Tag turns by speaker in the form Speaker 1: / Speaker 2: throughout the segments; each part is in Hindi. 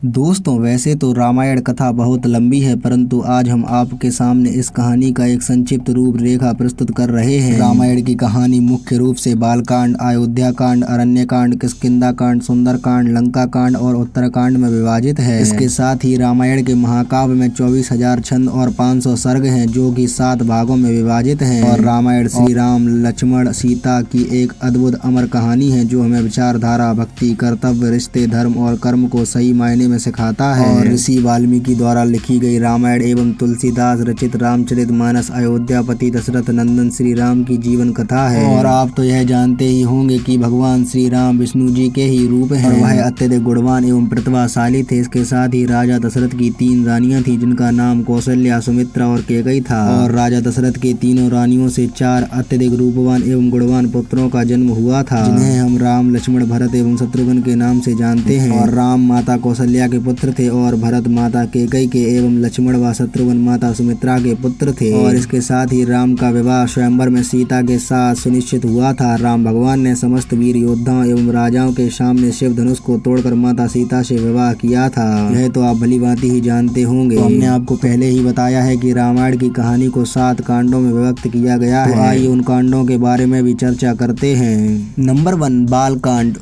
Speaker 1: दोस्तों वैसे तो रामायण कथा बहुत लंबी है, परंतु आज हम आपके सामने इस कहानी का एक संक्षिप्त रूपरेखा प्रस्तुत कर रहे हैं। रामायण की कहानी मुख्य रूप से बालकांड, अयोध्या कांड, अरण्य कांड, किष्किंधा कांड, सुंदर कांड, लंका कांड और उत्तरकांड में विभाजित है। इसके साथ ही रामायण के महाकाव्य में 24,000 छंद और 500 सर्ग हैं, जो कि 7 भागों में विभाजित हैं। और रामायण श्री राम, लक्ष्मण, सीता की एक अद्भुत अमर कहानी है, जो हमें विचारधारा, भक्ति, कर्तव्य, रिश्ते, धर्म और कर्म को सही मायने में सिखाता है। और ऋषि वाल्मीकि द्वारा लिखी गई रामायण एवं तुलसीदास रचित रामचरितमानस अयोध्यापति दशरथ नंदन श्री राम की जीवन कथा है। और आप तो यह जानते ही होंगे कि भगवान श्री राम विष्णु जी के ही रूप हैं और वह अत्यधिक गुणवान एवं प्रतिभाशाली थे। इसके साथ ही राजा दशरथ की 3 रानियां थीं, जिनका नाम कौशल्या, सुमित्रा और कैकेयी था। और राजा दशरथ के तीनों रानियों से 4 अत्यधिक रूपवान एवं गुणवान पुत्रों का जन्म हुआ था, जिन्हें हम राम, लक्ष्मण, भरत एवं शत्रुघ्न के नाम से जानते हैं। और राम माता कौशल्या के पुत्र थे और भरत माता कैकेयी के एवं लक्ष्मण व शत्रुघ्न माता सुमित्रा के पुत्र थे। और इसके साथ ही राम का विवाह स्वयंवर में सीता के साथ सुनिश्चित हुआ था। राम भगवान ने समस्त वीर योद्धाओं एवं राजाओं के सामने शिव धनुष को तोड़कर माता सीता से विवाह किया था। यह तो आप भली भांति ही जानते होंगे। तो हमने आपको पहले ही बताया है कि रामायण की कहानी को 7 कांडों में विभक्त किया गया है। आइए उन कांडों के बारे में भी चर्चा करते हैं। नंबर 1, बालकांड।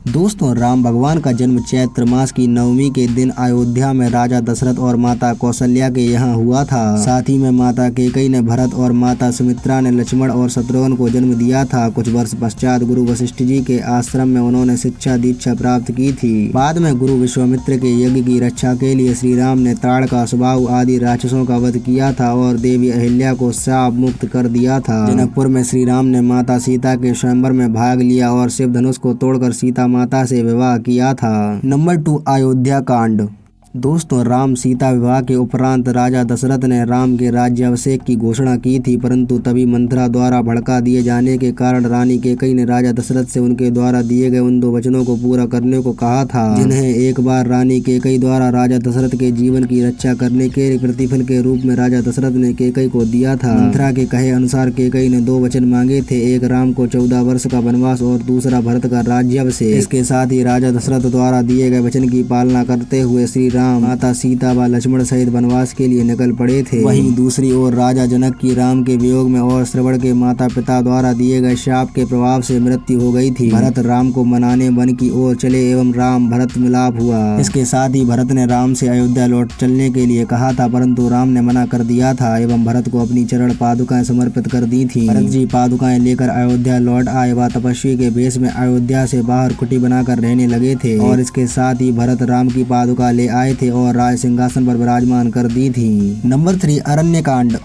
Speaker 1: दोस्तों, राम भगवान का जन्म चैत्र मास की नवमी के दिन अयोध्या में राजा दशरथ और माता कौशल्या के यहाँ हुआ था। साथ ही में माता कैकेयी ने भरत और माता सुमित्रा ने लक्ष्मण और शत्रुघ्न को जन्म दिया था। कुछ वर्ष पश्चात गुरु वशिष्ठ जी के आश्रम में उन्होंने शिक्षा दीक्षा प्राप्त की थी। बाद में गुरु विश्वामित्र के यज्ञ की रक्षा के लिए श्री राम ने ताड़का, सुबाहु आदि राक्षसों का वध किया था और देवी अहिल्या को शाप मुक्त कर दिया था। जनकपुर में श्री राम ने माता सीता के स्वयंवर में भाग लिया और शिव धनुष को तोड़कर सीता माता से विवाह किया था। नंबर 2, अयोध्या कांड। दोस्तों, राम सीता विवाह के उपरांत राजा दशरथ ने राम के राज्याभिषेक की घोषणा की थी, परंतु तभी मंथरा द्वारा भड़का दिए जाने के कारण रानी कैकेयी ने राजा दशरथ से उनके द्वारा दिए गए उन 2 वचनों को पूरा करने को कहा था, जिन्हें एक बार रानी कैकेयी द्वारा राजा दशरथ के जीवन की रक्षा करने के प्रतिफल के रूप में राजा दशरथ ने कैकेयी को दिया था। मंथरा के कहे अनुसार कैकेयी ने 2 वचन मांगे थे, एक राम को 14 वर्ष का वनवास और दूसरा भरत का राज्याभिषेक। इसके साथ ही राजा दशरथ द्वारा दिए गए वचन की पालना करते हुए श्री राम, माता सीता व लक्ष्मण सहित वनवास के लिए निकल पड़े थे। वहीं दूसरी ओर राजा जनक की राम के वियोग में और श्रवण के माता पिता द्वारा दिए गए शाप के प्रभाव से मृत्यु हो गई थी। भरत राम को मनाने वन की ओर चले एवं राम भरत मिलाप हुआ। इसके साथ ही भरत ने राम से अयोध्या लौट चलने के लिए कहा था, परंतु राम ने मना कर दिया था एवं भरत को अपनी चरण पादुकाएं समर्पित कर दी थी। भरत जी पादुकाएं लेकर अयोध्या लौट आए व तपस्वी के वेश में अयोध्या से बाहर कुटी बनाकर रहने लगे थे। और इसके साथ ही भरत राम की पादुका ले आए थे और राज सिंहासन पर विराजमान कर दी थी। नंबर 3, अरण्य कांड।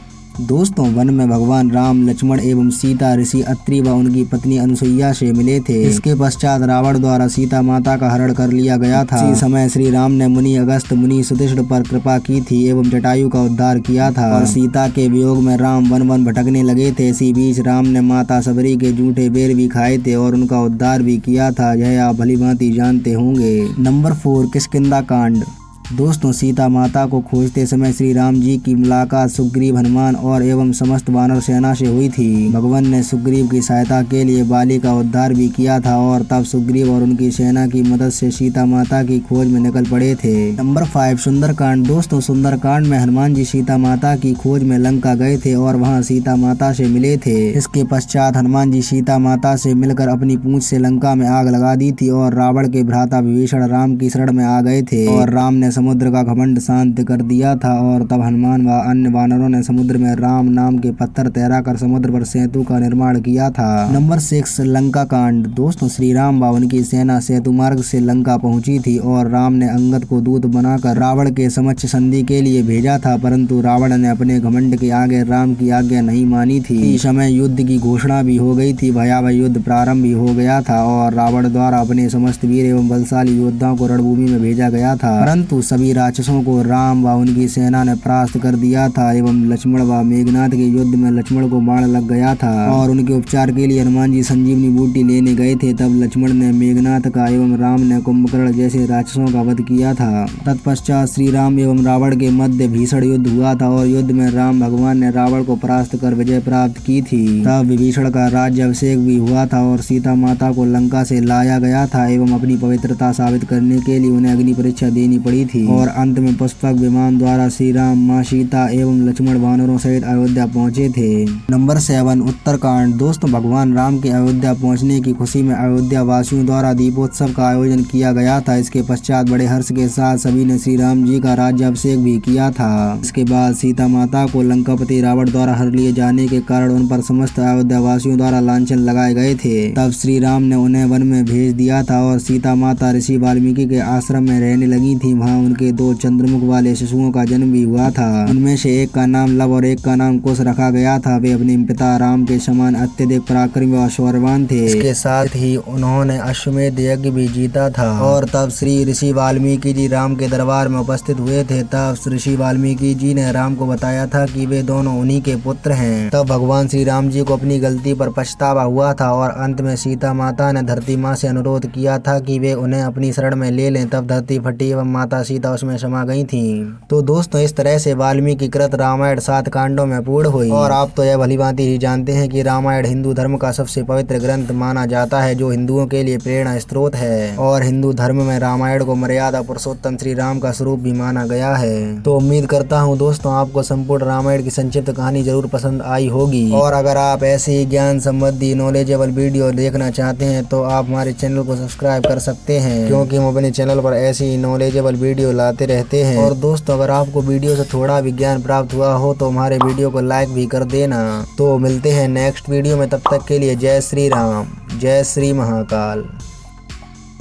Speaker 1: दोस्तों, वन में भगवान राम, लक्ष्मण एवं सीता ऋषि अत्रि व उनकी पत्नी अनुसुईया से मिले थे। इसके पश्चात रावण द्वारा सीता माता का हरण कर लिया गया था। इसी समय श्री राम ने मुनि अगस्त, मुनि सुधिष्ठ पर कृपा की थी एवं जटायु का उद्धार किया था। और सीता के वियोग में राम वन वन भटकने लगे थे। इसी बीच राम ने माता सबरी के जूठे बेर भी खाए थे और उनका उद्धार भी किया था। यह आप भली भांति जानते होंगे। नंबर 4, किष्किंधा कांड। दोस्तों, सीता माता को खोजते समय श्री राम जी की मुलाकात सुग्रीव, हनुमान और एवं समस्त वानर सेना से हुई थी। भगवान ने सुग्रीव की सहायता के लिए बाली का उद्धार भी किया था और तब सुग्रीव और उनकी सेना की मदद से सीता माता की खोज में निकल पड़े थे। नंबर 5, सुंदरकांड। दोस्तों, सुंदरकांड में हनुमान जी सीता माता की खोज में लंका गए थे और वहां सीता माता से मिले थे। इसके पश्चात हनुमान जी सीता माता से मिलकर अपनी पूंछ से लंका में आग लगा दी थी और रावण के भ्राता विभीषण राम की शरण में आ गए थे। और राम ने समुद्र का घमंड शांत कर दिया था और तब हनुमान व अन्य वानरों ने समुद्र में राम नाम के पत्थर तैराकर समुद्र पर सेतु का निर्माण किया था। नंबर 6, लंका कांड। दोस्तों, श्री राम व उनकी सेना सेतु मार्ग से लंका पहुंची थी और राम ने अंगद को दूत बनाकर रावण के समक्ष संधि के लिए भेजा था, परंतु रावण ने अपने घमंड के आगे राम की आज्ञा नहीं मानी थी। इस समय युद्ध की घोषणा भी हो गई थी। भयावह युद्ध प्रारंभ भी हो गया था और रावण द्वारा अपने समस्त वीर एवं बलशाली योद्धाओं को रणभूमि में भेजा गया था, परंतु सभी राक्षसों को राम व उनकी सेना ने परास्त कर दिया था एवं लक्ष्मण व मेघनाथ के युद्ध में लक्ष्मण को बाण लग गया था और उनके उपचार के लिए हनुमान जी संजीवनी बूटी लेने गए थे। तब लक्ष्मण ने मेघनाथ का एवं राम ने कुंभकर्ण जैसे राक्षसों का वध किया था। तत्पश्चात श्री राम एवं रावण के मध्य भीषण युद्ध हुआ था और युद्ध में राम भगवान ने रावण को परास्त कर विजय प्राप्त की थी। तब विभीषण का राज्य अभिषेक भी हुआ था और सीता माता को लंका से लाया गया था एवं अपनी पवित्रता साबित करने के लिए उन्हें अग्नि परीक्षा देनी पड़ी थी और अंत में पुष्पक विमान द्वारा श्री राम, माँ सीता एवं लक्ष्मण वानरों सहित अयोध्या पहुँचे थे। नंबर 7 उत्तरकांड। दोस्तों, भगवान राम के अयोध्या पहुँचने की खुशी में अयोध्या वासियों द्वारा दीपोत्सव का आयोजन किया गया था। इसके पश्चात बड़े हर्ष के साथ सभी ने श्री राम जी का राज्याभिषेक भी किया था। इसके बाद सीता माता को लंकापति रावण द्वारा हर लिए जाने के कारण उन पर समस्त अयोध्या वासियों द्वारा लांछन लगाए गए थे। तब श्री राम ने उन्हें वन में भेज दिया था और सीता माता ऋषि वाल्मीकि के आश्रम में रहने लगी थी। वहाँ उनके 2 चंद्रमुख वाले शिशुओं का जन्म भी हुआ था। उनमें से एक का नाम लव और एक का नाम कुश रखा गया था। वे अपने पिता राम के समान अत्यधिक पराक्रमी और शौर्यवान थे। इसके साथ ही उन्होंने अश्वमेध यज्ञ भी जीता था। और तब श्री ऋषि वाल्मीकि जी राम के दरबार में उपस्थित हुए थे। तब ऋषि वाल्मीकि जी ने राम को बताया था कि वे दोनों उन्हीं के पुत्र हैं। तब भगवान श्री राम जी को अपनी गलती पर पछतावा हुआ था और अंत में सीता माता ने धरती माँ से अनुरोध किया था कि वे उन्हें अपनी शरण में ले लें। तब धरती फटी एवं माता सीता उसमें समा गई थी। तो दोस्तों, इस तरह से वाल्मीकि कृत रामायण 7 कांडों में पूर्ण हुई। और आप तो यह भलीभांति ही जानते हैं कि रामायण हिंदू धर्म का सबसे पवित्र ग्रंथ माना जाता है, जो हिंदुओं के लिए प्रेरणा स्रोत है। और हिंदू धर्म में रामायण को मर्यादा पुरुषोत्तम श्री राम का स्वरूप भी माना गया है। तो उम्मीद करता हूँ दोस्तों, आपको संपूर्ण रामायण की संक्षिप्त कहानी जरूर पसंद आई होगी। और अगर आप ऐसे ही ज्ञान संबंधी नॉलेजेबल वीडियो देखना चाहते हैं तो आप हमारे चैनल को सब्सक्राइब कर सकते हैं, क्योंकि हम अपने चैनल पर ऐसी ही नॉलेजेबल वीडियो लाते रहते हैं। और दोस्तों, अगर आपको वीडियो से थोड़ा भी ज्ञान प्राप्त हुआ हो तो हमारे वीडियो को लाइक भी कर देना। तो मिलते हैं नेक्स्ट वीडियो में, तब तक के लिए जय श्री राम, जय श्री महाकाल।